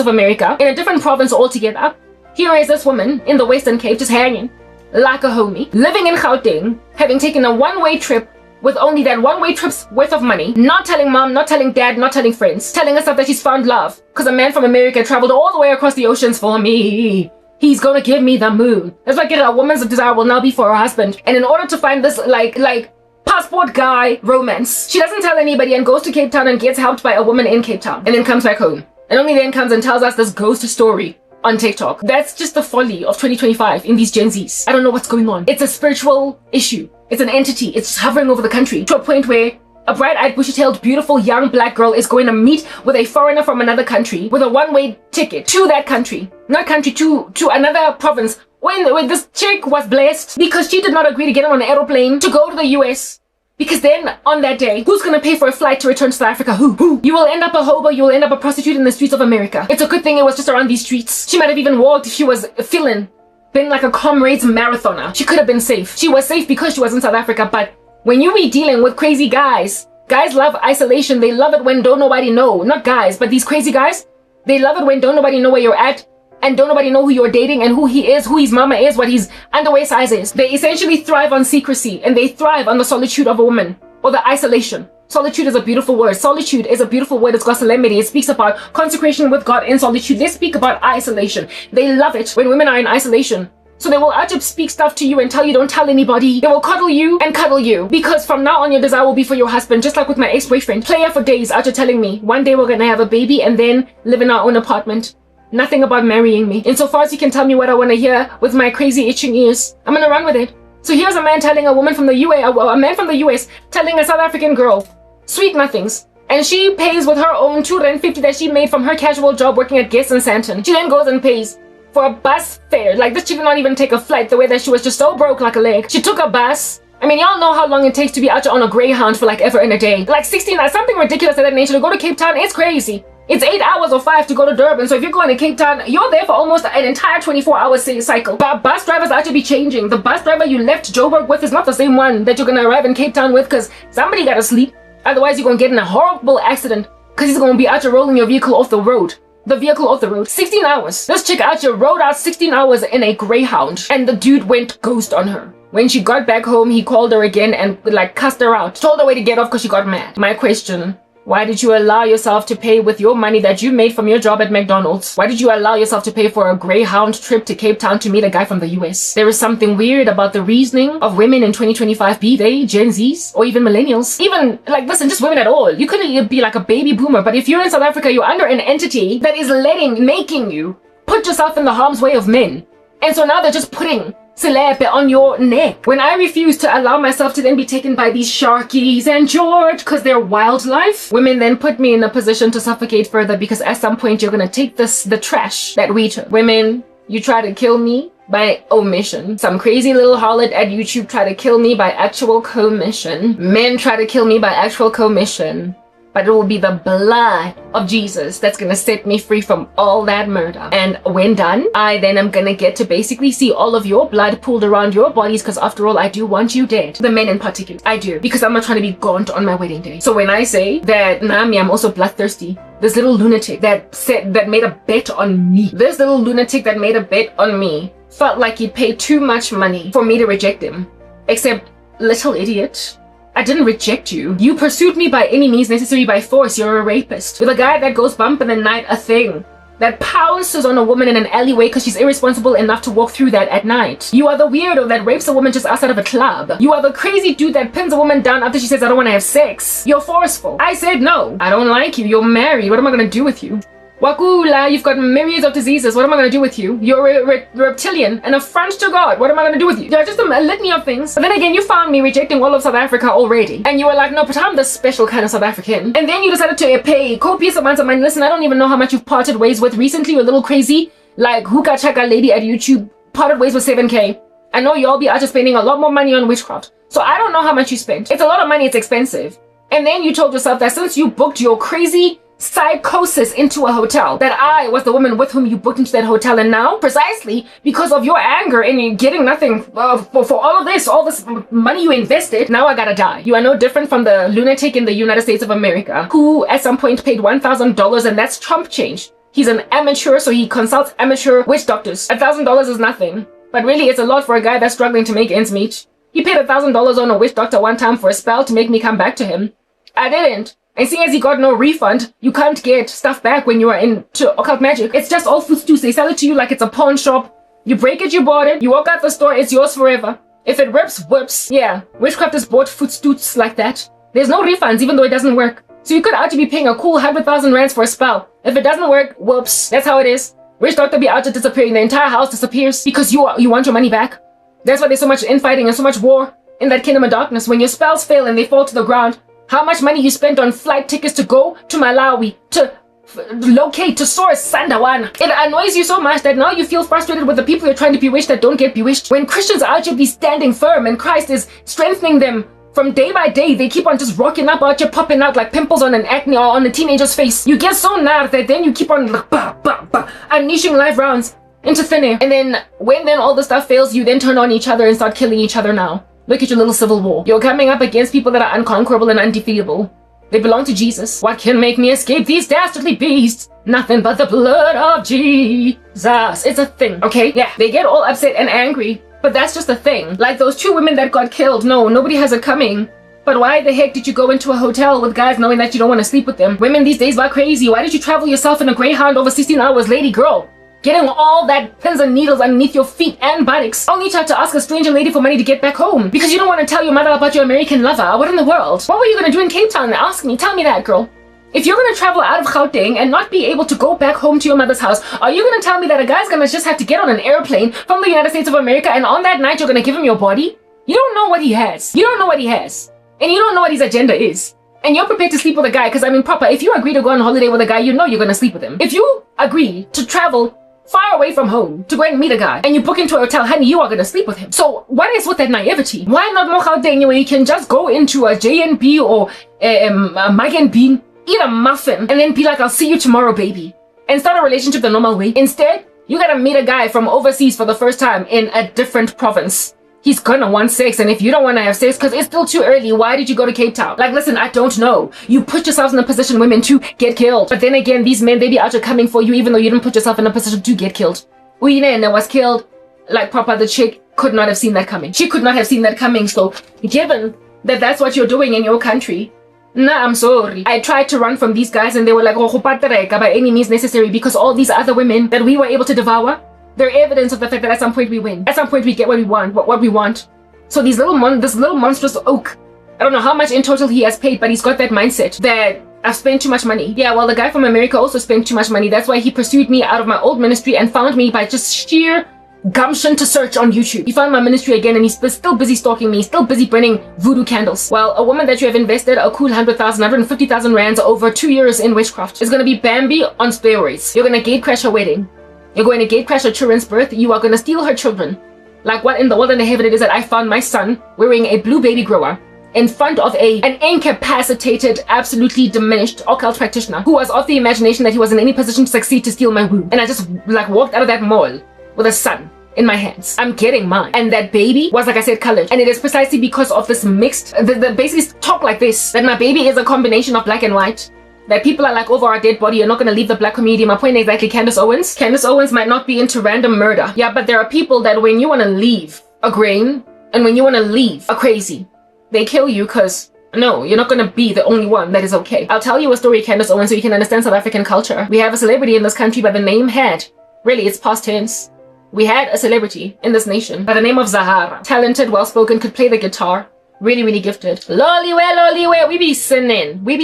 of America in a different province altogether, Here is this woman in the Western Cape just hanging like a homie, living in Gauteng, having taken a one-way trip with only that one-way trip's worth of money, not telling mom, not telling dad, not telling friends, telling herself that she's found love because a man from America traveled all the way across the oceans for me. He's gonna give me the moon. That's like a woman's desire will now be for her husband. And in order to find this like passport guy romance, she doesn't tell anybody and goes to Cape Town and gets helped by a woman in Cape Town and then comes back home. And only then comes and tells us this ghost story on TikTok. That's just the folly of 2025 in these Gen Zs. I don't know what's going on. It's a spiritual issue. It's an entity. It's just hovering over the country to a point where a bright-eyed, bushy-tailed, beautiful young black girl is going to meet with a foreigner from another country with a one-way ticket to that country, not country, to another province. When this chick was blessed because she did not agree to get on an aeroplane to go to the US. Because then, on that day, who's gonna pay for a flight to return to South Africa? Who? You will end up a hobo, you will end up a prostitute in the streets of America. It's a good thing it was just around these streets. She might have even walked if she was feeling, been like a comrades marathoner. She could have been safe. She was safe because she was in South Africa, but when you be dealing with crazy guys love isolation, they love it when don't nobody know. Not guys, but these crazy guys, they love it when don't nobody know where you're at, and don't nobody know who you're dating and who he is, who his mama is, what his underwear size is. They essentially thrive on secrecy and they thrive on the solitude of a woman or the isolation. Solitude is a beautiful word. Solitude is a beautiful word. It's got solemnity. It speaks about consecration with God in solitude. They speak about isolation. They love it when women are in isolation. So they will actually speak stuff to you and tell you don't tell anybody. They will cuddle you and cuddle you because from now on your desire will be for your husband. Just like with my ex-boyfriend. Player for days after telling me one day we're gonna have a baby and then live in our own apartment. Nothing about marrying me. Insofar as you can tell me what I want to hear with my crazy itching ears, I'm gonna run with it. So here's a man telling a woman from the a man from the US telling a South African girl, sweet nothings. And she pays with her own 250 that she made from her casual job working at Guess and Santon. She then goes and pays for a bus fare. Like this chick did not even take a flight the way that she was just so broke like a leg. She took a bus. I mean, y'all know how long it takes to be out on a Greyhound for like ever in a day. Like 16 hours, something ridiculous of that nature. To go to Cape Town, it's crazy. It's 8 hours or 5 to go to Durban. So if you're going to Cape Town, you're there for almost an entire 24-hour cycle. But bus drivers are to be changing. The bus driver you left Joburg with is not the same one that you're going to arrive in Cape Town with because somebody got to sleep. Otherwise, you're going to get in a horrible accident because he's going to be out here rolling your vehicle off the road. The vehicle off the road. 16 hours. This chick out here rode out 16 hours in a Greyhound and the dude went ghost on her. When she got back home, he called her again and like cussed her out. Told her way to get off because she got mad. My question. Why did you allow yourself to pay with your money that you made from your job at McDonald's? Why did you allow yourself to pay for a Greyhound trip to Cape Town to meet a guy from the US? There is something weird about the reasoning of women in 2025, be they Gen Zs or even millennials. Even, like, listen, just women at all. You couldn't be like a baby boomer, but if you're in South Africa, you're under an entity that is making you put yourself in the harm's way of men. And so now they're just putting Selepe on your neck. When I refuse to allow myself to then be taken by these Sharkies and George because they're wildlife, women then put me in a position to suffocate further because at some point you're gonna take the trash that we took. Women, you try to kill me by omission. Some crazy little harlot at YouTube try to kill me by actual commission. Men try to kill me by actual commission. But it will be the blood of Jesus that's gonna set me free from all that murder. And when done, I then am gonna get to basically see all of your blood pooled around your bodies because after all, I do want you dead. The men in particular. I do. Because I'm not trying to be gaunt on my wedding day. So when I say that, Nami, I'm also bloodthirsty, this little lunatic that made a bet on me. This little lunatic that made a bet on me felt like he paid too much money for me to reject him. Except, little idiot, I didn't reject you. You pursued me by any means necessary by force. You're a rapist. You're the guy that goes bump in the night a thing. That pounces on a woman in an alleyway because she's irresponsible enough to walk through that at night. You are the weirdo that rapes a woman just outside of a club. You are the crazy dude that pins a woman down after she says, I don't want to have sex. You're forceful. I said no. I don't like you. You're married. What am I going to do with you? Wakula, you've got myriads of diseases. What am I going to do with you? You're a reptilian, an affront to God. What am I going to do with you? You're just a litany of things. But then again, you found me rejecting all of South Africa already. And you were like, no, but I'm the special kind of South African. And then you decided to pay copious amounts of money. Listen, I don't even know how much you've parted ways with recently. You're a little crazy. Like, hookah chaka lady at YouTube parted ways with 7K. I know y'all be out just spending a lot more money on witchcraft. So I don't know how much you spent. It's a lot of money. It's expensive. And then you told yourself that since you booked your crazy psychosis into a hotel, that I was the woman with whom you booked into that hotel, and now precisely because of your anger and you getting nothing for all this money you invested, now I gotta die. You are no different from the lunatic in the United States of America who at some point paid $1,000 and that's Trump change He's an amateur, so he consults amateur witch doctors. $1,000 is nothing, but really it's a lot for a guy that's struggling to make ends meet. He paid $1,000 on a witch doctor one time for a spell to make me come back to him. I didn't. And seeing as he got no refund, you can't get stuff back when you are into occult magic. It's just all food stews. They sell it to you like it's a pawn shop. You break it, you bought it. You walk out the store, it's yours forever. If it rips, whips. Yeah, witchcrafters bought food stews like that. There's no refunds, even though it doesn't work. So you could actually be paying a cool 100,000 rands for a spell. If it doesn't work, whoops. That's how it is. Witch doctor be out to disappearing. The entire house disappears because you want your money back. That's why there's so much infighting and so much war in that kingdom of darkness. When your spells fail and they fall to the ground, how much money you spent on flight tickets to go to Malawi, to locate, to source Sandawana. It annoys you so much that now you feel frustrated with the people you're trying to bewitch that don't get bewitched. When Christians are out here be standing firm and Christ is strengthening them from day by day, they keep on just rocking up out here, popping out like pimples on an acne or on a teenager's face. You get so mad that then you keep on like, unleashing live rounds into thin air. And then when all the stuff fails, you then turn on each other and start killing each other now. Look at your little civil war. You're coming up against people that are unconquerable and undefeatable. They belong to Jesus. What can make me escape these dastardly beasts? Nothing but the blood of Jesus. It's a thing, okay? Yeah, they get all upset and angry, but that's just a thing. Like those 2 women that got killed. No, nobody has it coming. But why the heck did you go into a hotel with guys knowing that you don't want to sleep with them? Women these days are crazy. Why did you travel yourself in a Greyhound over 16 hours, lady girl? Getting all that pins and needles underneath your feet and buttocks. Only to have to ask a stranger lady for money to get back home. Because you don't want to tell your mother about your American lover. What in the world? What were you going to do in Cape Town? Ask me. Tell me that, girl. If you're going to travel out of Gauteng and not be able to go back home to your mother's house, are you going to tell me that a guy's going to just have to get on an airplane from the United States of America and on that night you're going to give him your body? You don't know what he has. You don't know what he has. And you don't know what his agenda is. And you're prepared to sleep with a guy because, I mean, proper, if you agree to go on holiday with a guy, you know you're going to sleep with him. If you agree to travel far away from home to go and meet a guy and you book into a hotel, honey, you are going to sleep with him. So what is with that naivety? Why not more Gauteng where you can just go into a J&B or a Mag and Bean, eat a muffin, and then be like, I'll see you tomorrow, baby, and start a relationship the normal way? Instead, you gotta meet a guy from overseas for the first time in a different province. He's gonna want sex, and if you don't want to have sex because it's still too early, why did you go to Cape Town? Like, listen, I don't know. You put yourselves in a position, women, to get killed. But then again, these men, they be out here coming for you even though you didn't put yourself in a position to get killed. Uyinene was killed, like proper, the chick could not have seen that coming. She could not have seen that coming. So given that that's what you're doing in your country, nah, I'm sorry. I tried to run from these guys and they were like, oh, by any means necessary, because all these other women that we were able to devour, they're evidence of the fact that at some point we win. At some point we get what we want, what we want. So this little monstrous oak, I don't know how much in total he has paid, but he's got that mindset that I've spent too much money. Yeah, well, the guy from America also spent too much money. That's why he pursued me out of my old ministry and found me by just sheer gumption to search on YouTube. He found my ministry again and he's still busy stalking me, still busy burning voodoo candles. Well, a woman that you have invested a cool 150,000 rands over 2 years in witchcraft is gonna be Bambi on steroids. You're gonna gatecrash her wedding. You're going to gatecrash her children's birth. You are going to steal her children. Like, what in the world and the heaven it is that I found my son wearing a blue baby grower in front of an incapacitated, absolutely diminished occult practitioner who was of the imagination that he was in any position to succeed to steal my womb. And I just like walked out of that mall with a son in my hands. I'm getting mine. And that baby was, like I said, colored. And it is precisely because of this mixed, the basically talk like this, that my baby is a combination of black and white. That people are like, over our dead body, you're not going to leave the black community. My point is exactly Candace Owens. Candace Owens might not be into random murder. Yeah, but there are people that when you want to leave a grain and when you want to leave a crazy, they kill you because, no, you're not going to be the only one that is okay. I'll tell you a story, Candace Owens, so you can understand South African culture. We have a celebrity in this country by the name really, it's past tense. We had a celebrity in this nation by the name of Zahara. Talented, well-spoken, could play the guitar. Really, really gifted. Loliwe, we be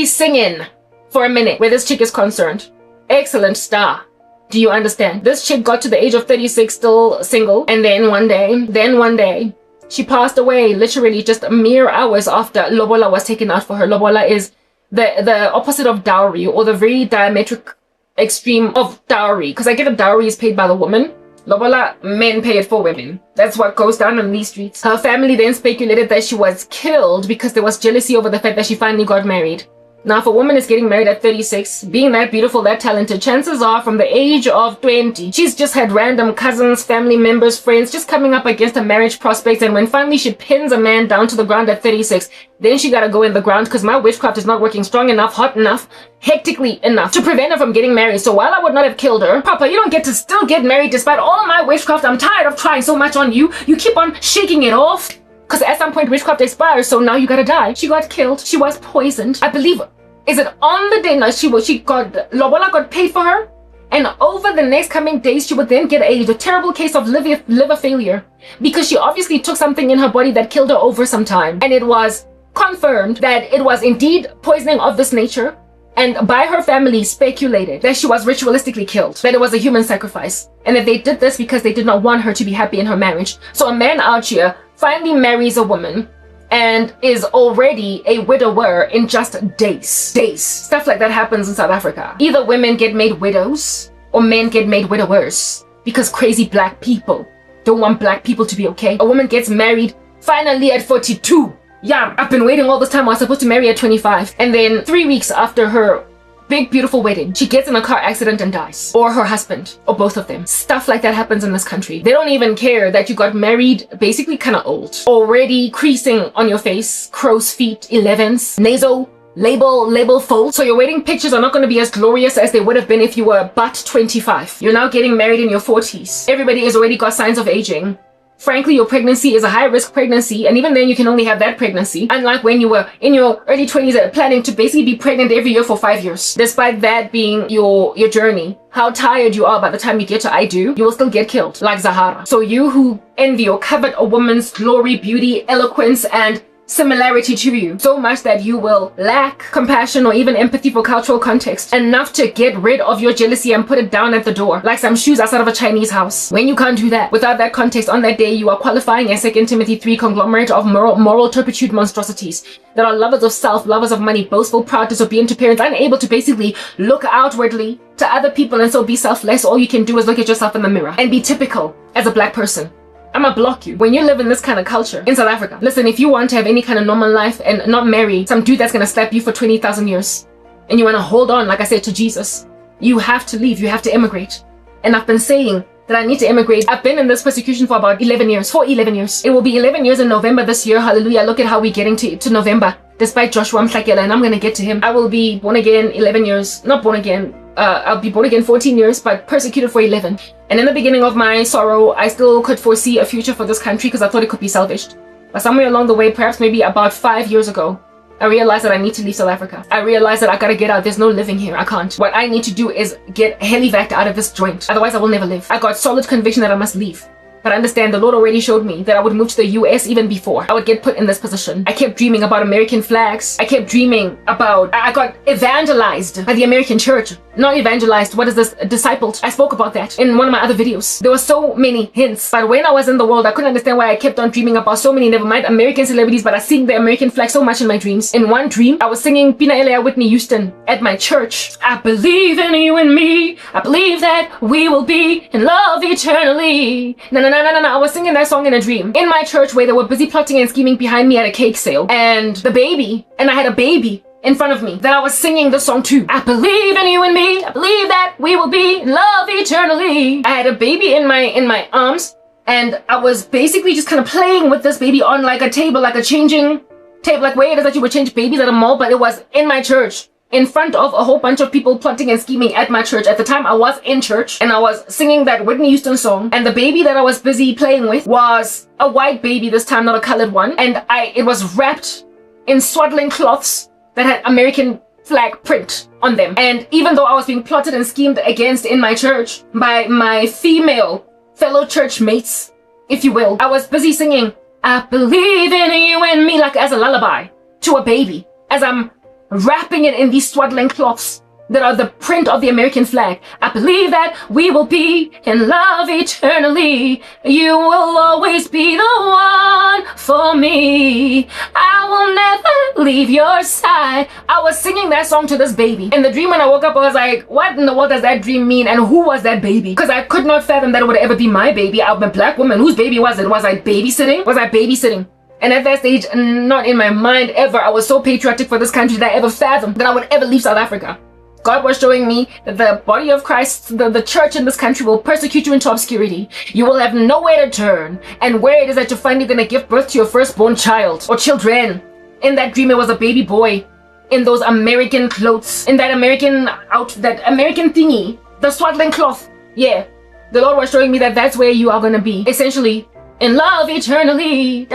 singing. For a minute, where this chick is concerned. Excellent star. Do you understand? This chick got to the age of 36 still single, and then one day, she passed away literally just mere hours after Lobola was taken out for her. Lobola is the opposite of dowry, or the very diametric extreme of dowry. Because I get a dowry is paid by the woman. Lobola, men pay it for women. That's what goes down on these streets. Her family then speculated that she was killed because there was jealousy over the fact that she finally got married. Now, if a woman is getting married at 36, being that beautiful, that talented, chances are from the age of 20, she's just had random cousins, family members, friends, just coming up against a marriage prospect. And when finally she pins a man down to the ground at 36, then she gotta go in the ground because my witchcraft is not working strong enough, hot enough, hectically enough to prevent her from getting married. So while I would not have killed her, Papa, you don't get to still get married despite all of my witchcraft. I'm tired of trying so much on you. You keep on shaking it off. Because at some point witchcraft expires, so now you gotta die. She got killed. She was poisoned. I believe, is it on the day now Lobola got paid for her? And over the next coming days, she would then get a terrible case of liver failure. Because she obviously took something in her body that killed her over some time. And it was confirmed that it was indeed poisoning of this nature. And by her family speculated that she was ritualistically killed, that it was a human sacrifice, and that they did this because they did not want her to be happy in her marriage. So a man out here finally marries a woman and is already a widower in just days. Stuff like that happens in South Africa. Either women get made widows or men get made widowers because crazy black people don't want black people to be okay. A woman gets married finally at 42. Yeah, I've been waiting all this time. I was supposed to marry at 25. And then 3 weeks after her big, beautiful wedding, she gets in a car accident and dies. Or her husband, or both of them. Stuff like that happens in this country. They don't even care that you got married basically kind of old. Already creasing on your face, crow's feet, 11s, nasal, label fold. So your wedding pictures are not going to be as glorious as they would have been if you were but 25. You're now getting married in your 40s. Everybody has already got signs of aging. Frankly, your pregnancy is a high-risk pregnancy, and even then you can only have that pregnancy, unlike when you were in your early 20s planning to basically be pregnant every year for 5 years. Despite that being your journey, how tired you are by the time you get to I do, you will still get killed, like Zahara. So you who envy or covet a woman's glory, beauty, eloquence, and similarity to you so much that you will lack compassion or even empathy for cultural context enough to get rid of your jealousy and put it down at the door like some shoes outside of a Chinese house. When you can't do that without that context on that day, you are qualifying as 2 Timothy 3 conglomerate of moral turpitude monstrosities that are lovers of self, lovers of money, boastful, proud, disobedient to parents, unable to basically look outwardly to other people and so be selfless. All you can do is look at yourself in the mirror and be typical as a black person. I'ma block you. When you live in this kind of culture in South Africa, listen, if you want to have any kind of normal life and not marry some dude that's gonna slap you for 20,000 years, and you wanna hold on, like I said, to Jesus, you have to leave, you have to immigrate. And I've been saying that I need to immigrate. I've been in this persecution for about 11 years, for 11 years. It will be 11 years in November this year, hallelujah. Look at how we're getting to November, despite Joshua Mhlakela, and I'm gonna get to him. I will be born again 11 years, not born again, I'll be born again 14 years, but persecuted for 11. And in the beginning of my sorrow, I still could foresee a future for this country because I thought it could be salvaged. But somewhere along the way, perhaps maybe about 5 years ago, I realized that I need to leave South Africa. I realized that I gotta get out. There's no living here. I can't. What I need to do is get helivaced out of this joint. Otherwise, I will never live. I got solid conviction that I must leave. But I understand the Lord already showed me that I would move to the US even before I would get put in this position. I kept dreaming about American flags. I kept dreaming about, I got evangelized by the American church. Not evangelized, what is this? Discipled. I spoke about that in one of my other videos. There were so many hints. But when I was in the world, I couldn't understand why I kept on dreaming about so many, never mind American celebrities, but I sing the American flag so much in my dreams. In one dream, I was singing Pina Elea Whitney Houston at my church. I believe in you and me. I believe that we will be in love eternally. No. I was singing that song in a dream in my church where they were busy plotting and scheming behind me at a cake sale. And I had a baby in front of me that I was singing the song to. I believe in you and me. I believe that we will be in love eternally. I had a baby in my arms, and I was basically just kind of playing with this baby on like a table, like a changing table, like where it is that you would change babies at a mall, but it was in my church, in front of a whole bunch of people plotting and scheming at my church. At the time, I was in church and I was singing that Whitney Houston song, and the baby that I was busy playing with was a white baby this time, not a colored one, and it was wrapped in swaddling cloths that had American flag print on them. And even though I was being plotted and schemed against in my church by my female fellow church mates, if you will, I was busy singing, I believe in you and me, like as a lullaby to a baby, as I'm wrapping it in these swaddling cloths that are the print of the American flag. I believe that we will be in love eternally. You will always be the one for me. I will never leave your side. I was singing that song to this baby. In the dream when I woke up, I was like, what in the world does that dream mean? And who was that baby? Because I could not fathom that it would ever be my baby. I'm a black woman. Whose baby was it? Was I babysitting? And at that stage, not in my mind ever, I was so patriotic for this country that I ever fathomed that I would ever leave South Africa. God was showing me that the body of Christ, the church in this country will persecute you into obscurity. You will have nowhere to turn. And where it is that you're finally going to give birth to your firstborn child or children. In that dream, it was a baby boy in those American clothes, in that American outfit, that American thingy, the swaddling cloth. Yeah, the Lord was showing me that that's where you are going to be. Essentially, in love eternally,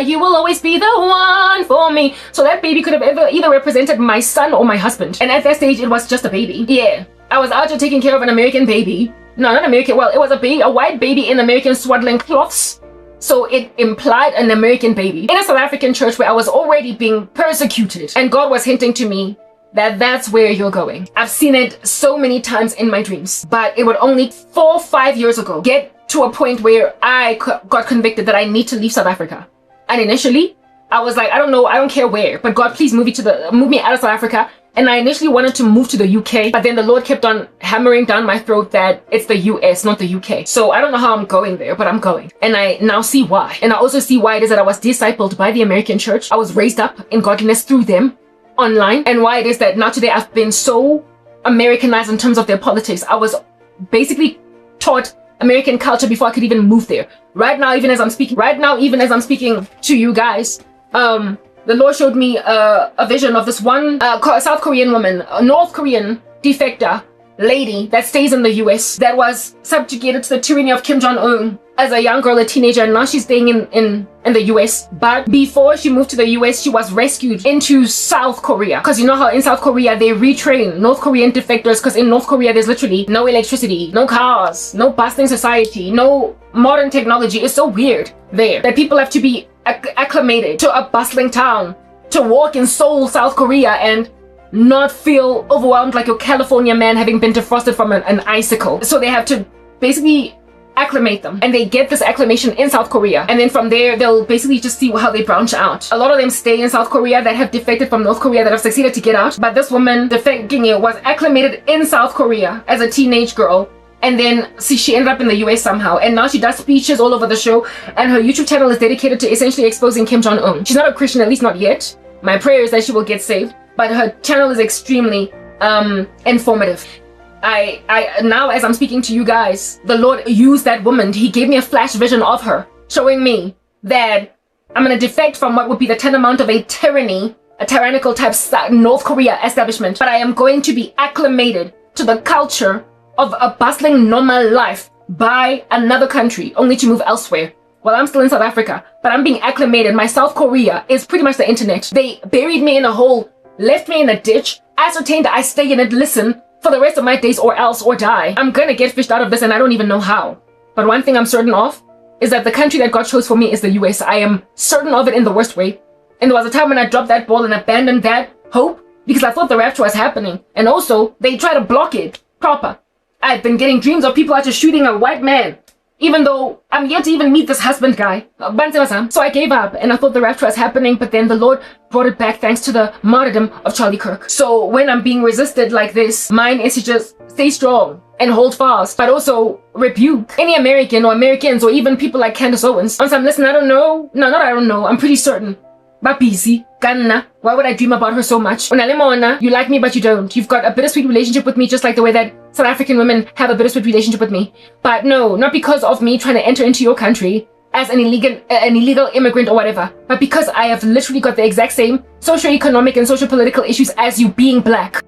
you will always be the one for me. So that baby could have either represented my son or my husband. And at that stage, it was just a baby. Yeah, I was out here taking care of an American baby. No, not American. Well, it was a white baby in American swaddling cloths. So it implied an American baby in a South African church where I was already being persecuted. And God was hinting to me that that's where you're going. I've seen it so many times in my dreams, but it would only 4 or 5 years ago get to a point where I got convicted that I need to leave South Africa. And initially, I was like, I don't know, I don't care where, but God, please move me out of South Africa. And I initially wanted to move to the UK, but then the Lord kept on hammering down my throat that it's the US, not the UK. So I don't know how I'm going there, but I'm going. And I now see why. And I also see why it is that I was discipled by the American church. I was raised up in godliness through them online. And why it is that now today I've been so Americanized in terms of their politics. I was basically taught American culture before I could even move there. Right now, even as I'm speaking to you guys, the Lord showed me a vision of this one South Korean woman, a North Korean defector lady that stays in the US, that was subjugated to the tyranny of Kim Jong-un as a young girl, a teenager, and now she's staying in the US. But before she moved to the US, she was rescued into South Korea. Because you know how in South Korea they retrain North Korean defectors, because in North Korea there's literally no electricity, no cars, no bustling society, no modern technology. It's so weird there that people have to be acclimated to a bustling town to walk in Seoul, South Korea, and not feel overwhelmed like your California man having been defrosted from an icicle. So they have to basically acclimate them, and they get this acclimation in South Korea, and then from there they'll basically just see how they branch out. A lot of them stay in South Korea that have defected from North Korea, that have succeeded to get out, but this woman defecting was acclimated in South Korea as a teenage girl, and then see, she ended up in the US somehow, and now she does speeches all over the show, and her YouTube channel is dedicated to essentially exposing Kim Jong-un. She's not a Christian, at least not yet. My prayer is that she will get saved, but her channel is extremely informative. I now, as I'm speaking to you guys, the Lord used that woman. He gave me a flash vision of her, showing me that I'm going to defect from what would be the tantamount of a tyrannical type North Korea establishment, but I am going to be acclimated to the culture of a bustling normal life by another country, only to move elsewhere. Well, I'm still in South Africa, but I'm being acclimated. My South Korea is pretty much the internet. They buried me in a hole, left me in a ditch, ascertained that I stay in it, listen, for the rest of my days or else or die. I'm gonna get fished out of this, and I don't even know how. But one thing I'm certain of is that the country that God chose for me is the US. I am certain of it in the worst way. And there was a time when I dropped that ball and abandoned that hope because I thought the rapture was happening. And also, they try to block it proper. I've been getting dreams of people out just shooting a white man, even though I'm yet to even meet this husband guy. So I gave up and I thought the rapture was happening, but then the Lord brought it back thanks to the martyrdom of Charlie Kirk. So when I'm being resisted like this, mine is to just stay strong and hold fast, but also rebuke any American or Americans or even people like Candace Owens. On some, listen, I don't know. No, not I don't know. I'm pretty certain. Bapisi, Kanna. Why would I dream about her so much? Unalemona, you like me, but you don't. You've got a bittersweet relationship with me, just like the way that South African women have a bittersweet relationship with me. But no, not because of me trying to enter into your country as an illegal immigrant or whatever, but because I have literally got the exact same socio-economic and socio-political issues as you being black.